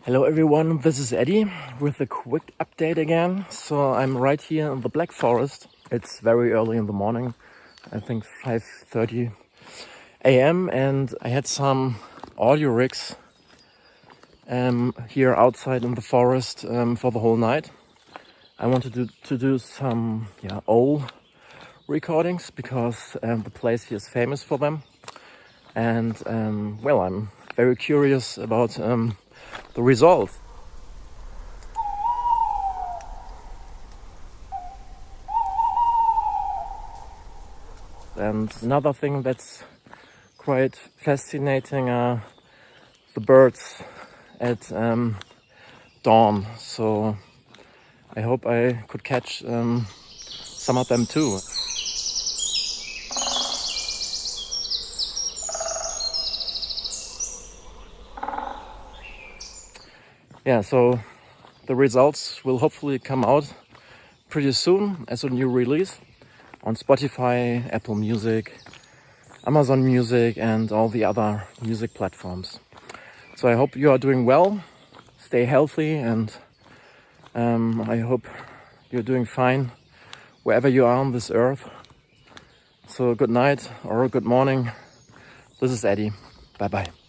Hello everyone, this is Eddie with a quick update again. So I'm right here in the Black Forest. It's very early in the morning, I think 5:30 a.m. and I had some audio rigs here outside in the forest for the whole night. I wanted to do some owl recordings because the place here is famous for them. And I'm very curious about the result. And another thing that's quite fascinating are the birds at dawn. So I hope I could catch some of them too. Yeah, so the results will hopefully come out pretty soon as a new release on Spotify, Apple Music, Amazon Music and all the other music platforms. So I hope you are doing well, stay healthy, and I hope you're doing fine wherever you are on this earth. So good night or good morning. This is Eddie. Bye bye.